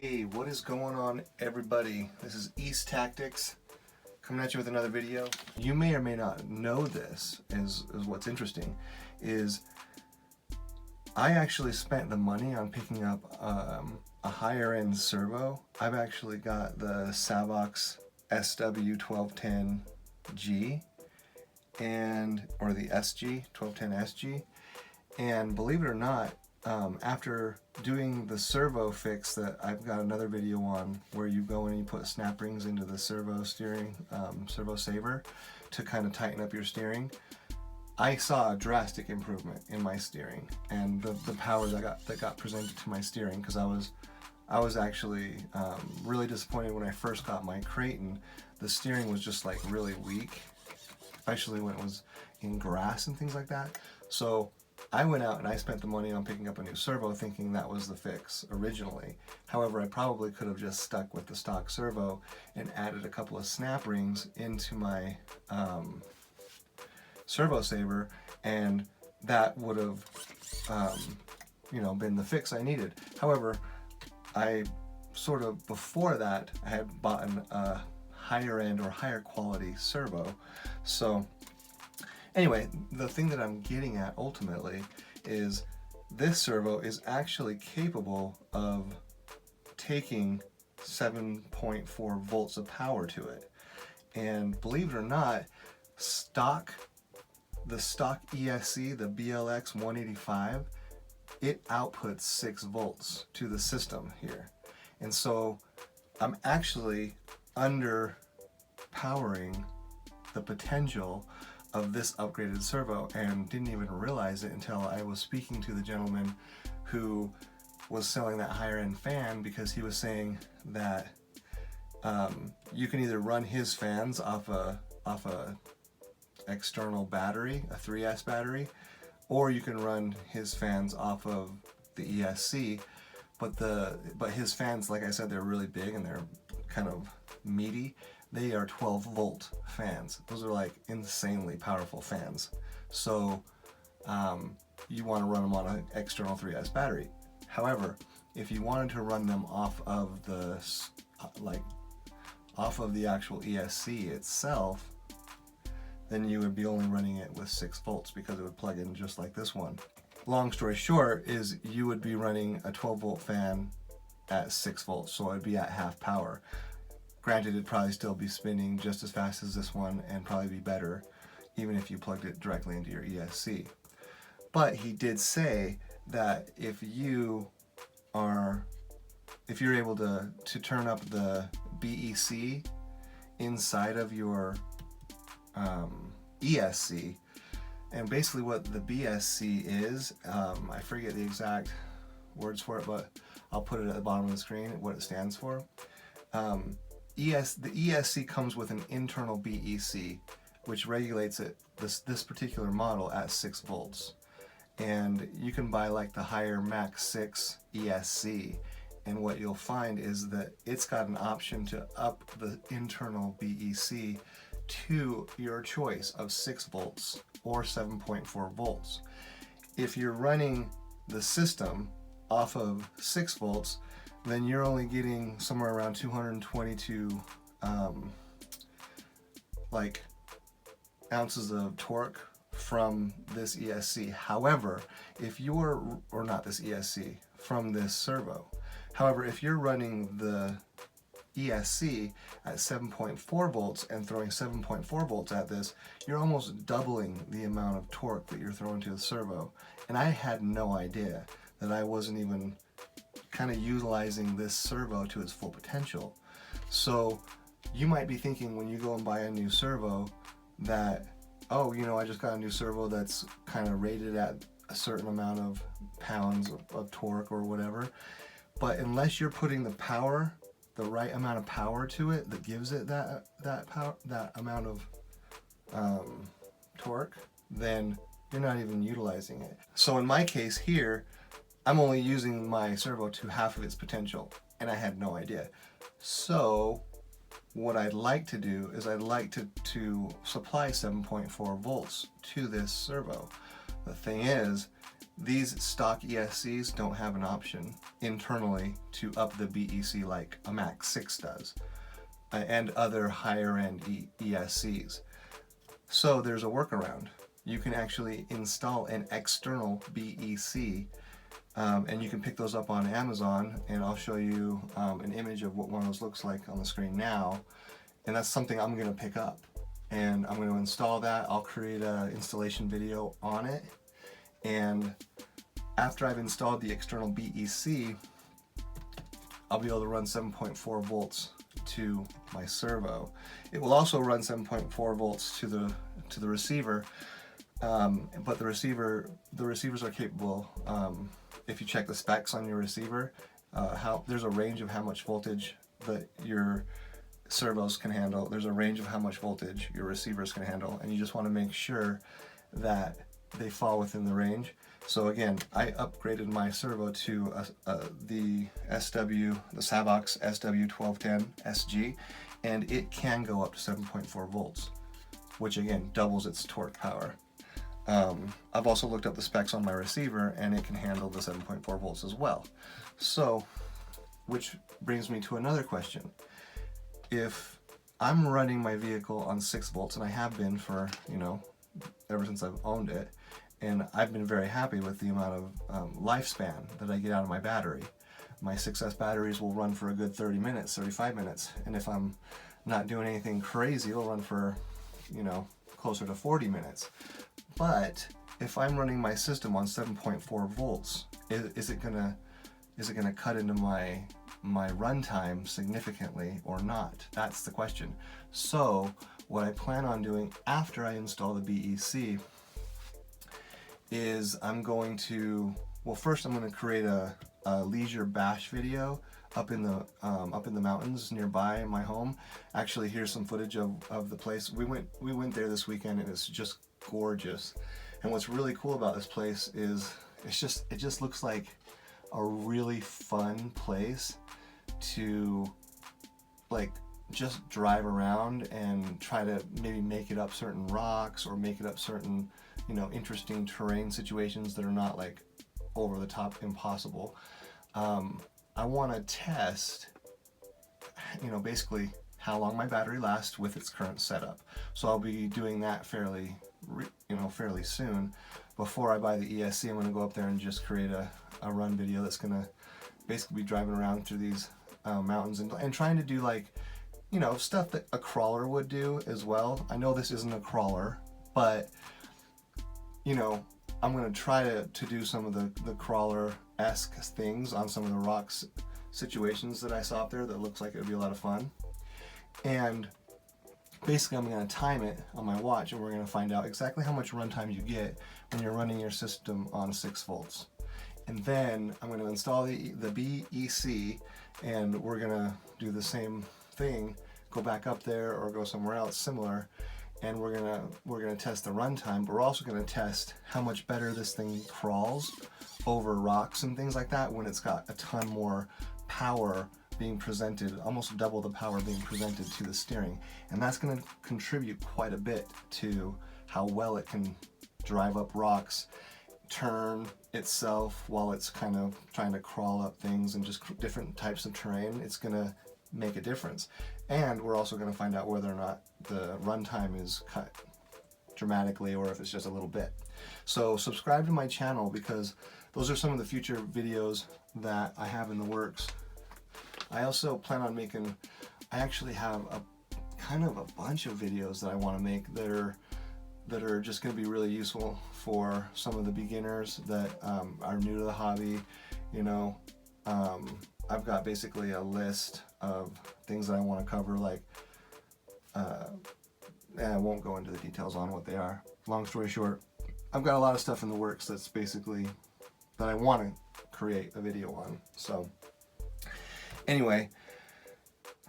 Hey, what is going on, everybody? This is East Tactics coming at you with another video. You may or may not know this, is what's interesting, is I actually spent the money on picking up a higher end servo. I've actually got the Savox SW1210G or the SG 1210 SG, and believe it or not, after doing the servo fix that I've got another video on, where you go and you put snap rings into the servo steering, Servo Savor, to kind of tighten up your steering, I saw a drastic improvement in my steering and the power that got presented to my steering, because I was actually really disappointed when I first got my Kraton. The steering was just like really weak, especially when it was in grass and things like that. So I went out and I spent the money on picking up a new servo thinking that was the fix originally. However, I probably could have just stuck with the stock servo and added a couple of snap rings into my Servo Savor, and that would have been the fix I needed. However, I sort of, before that, I had bought a higher end or higher quality servo. So anyway, the thing that I'm getting at ultimately is this servo is actually capable of taking 7.4 volts of power to it. And believe it or not, the stock ESC, the BLX 185, it outputs 6 volts to the system here. And so I'm actually underpowering the potential of this upgraded servo, and didn't even realize it until I was speaking to the gentleman who was selling that higher end fan, because he was saying that you can either run his fans off a external battery, a 3S battery, or you can run his fans off of the ESC. But his fans, like I said, they're really big and they're kind of meaty. They are 12 volt fans. Those are like insanely powerful fans. So you want to run them on an external 3S battery. However, if you wanted to run them off of the actual ESC itself, then you would be only running it with 6 volts, because it would plug in just like this one. Long story short is you would be running a 12 volt fan at 6 volts, so it would be at half power. Granted, it'd probably still be spinning just as fast as this one and probably be better even if you plugged it directly into your ESC. But he did say that if you're able to turn up the BEC inside of your ESC, and basically what the BSC is, I forget the exact words for it, but I'll put it at the bottom of the screen, what it stands for. The ESC comes with an internal BEC, which regulates it, this particular model, at 6 volts. And you can buy like the higher Max 6 ESC, and what you'll find is that it's got an option to up the internal BEC to your choice of 6 volts or 7.4 volts. If you're running the system off of 6 volts, then you're only getting somewhere around 222 ounces of torque from this ESC. However, from this servo. However, if you're running the ESC at 7.4 volts and throwing 7.4 volts at this, you're almost doubling the amount of torque that you're throwing to the servo. And I had no idea that I wasn't even kind of utilizing this servo to its full potential. So you might be thinking when you go and buy a new servo that, oh, I just got a new servo that's kind of rated at a certain amount of pounds of torque or whatever. But unless you're putting the right amount of power to it that gives it that amount of torque, then you're not even utilizing it. So in my case here, I'm only using my servo to half of its potential, and I had no idea. So what I'd like to do is I'd like to supply 7.4 volts to this servo. The thing is, these stock ESCs don't have an option internally to up the BEC like a Mac 6 does, and other higher end ESCs. So there's a workaround. You can actually install an external BEC, and you can pick those up on Amazon, and I'll show you an image of what one of those looks like on the screen now. And that's something I'm going to pick up, and I'm going to install that. I'll create an installation video on it, and after I've installed the external BEC, I'll be able to run 7.4 volts to my servo. It will also run 7.4 volts to the receiver, but the receivers are capable. If you check the specs on your receiver, there's a range of how much voltage that your servos can handle. There's a range of how much voltage your receivers can handle, and you just want to make sure that they fall within the range. So again, I upgraded my servo to the Savox SW1210 SG, and it can go up to 7.4 volts, which again doubles its torque power. I've also looked up the specs on my receiver, and it can handle the 7.4 volts as well. So, which brings me to another question. If I'm running my vehicle on 6 volts, and I have been for, ever since I've owned it, and I've been very happy with the amount of lifespan that I get out of my battery. My 6S batteries will run for a good 30 minutes, 35 minutes, and if I'm not doing anything crazy, it'll run for, closer to 40 minutes. But if I'm running my system on 7.4 volts, is it gonna cut into my runtime significantly or not? That's the question. So what I plan on doing after I install the BEC is first I'm going to create a leisure bash video up in the mountains nearby my home. Actually, here's some footage of the place. We went there this weekend, and it's just gorgeous. And what's really cool about this place is it just looks like a really fun place to just drive around and try to maybe make it up certain rocks or make it up certain interesting terrain situations that are not like over the top impossible. I want to test basically how long my battery lasts with its current setup. So I'll be doing that fairly soon. Before I buy the ESC, I'm going to go up there and just create a run video that's going to basically be driving around through these mountains and trying to do stuff that a crawler would do as well. I know this isn't a crawler, but I'm going to try to do some of the crawler-esque things on some of the rocks situations that I saw up there that looks like it would be a lot of fun. And basically I'm going to time it on my watch, and we're going to find out exactly how much runtime you get when you're running your system on 6 volts. And then I'm going to install the BEC, and we're going to do the same thing, go back up there or go somewhere else similar, and we're gonna test the runtime, but we're also gonna test how much better this thing crawls over rocks and things like that when it's got a ton more power being presented, almost double the power being presented to the steering. And that's gonna contribute quite a bit to how well it can drive up rocks, turn itself while it's kind of trying to crawl up things and just different types of terrain. It's gonna make a difference. And we're also going to find out whether or not the runtime is cut dramatically or if it's just a little bit. So subscribe to my channel, because those are some of the future videos that I have in the works. I also plan on I actually have a bunch of videos that I want to make that are just going to be really useful for some of the beginners that are new to the hobby. I've got basically a list of things that I want to cover, I won't go into the details on what they are. Long story short, I've got a lot of stuff in the works that's basically that I want to create a video on. So anyway,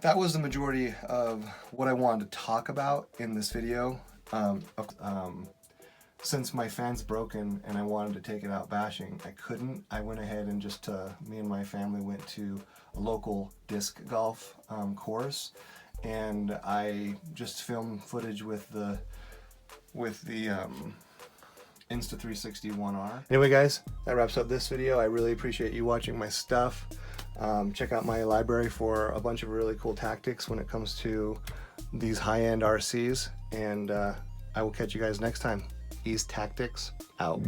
that was the majority of what I wanted to talk about in this video. Since my fan's broken and I wanted to take it out bashing, I couldn't. I went ahead and me and my family went to a local disc golf course, and I just filmed footage with the Insta360 1R. Anyway guys, that wraps up this video. I really appreciate you watching my stuff. Check out my library for a bunch of really cool tactics when it comes to these high-end RCs, and I will catch you guys next time. East Tactics out.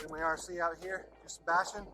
My RC out here, just bashing.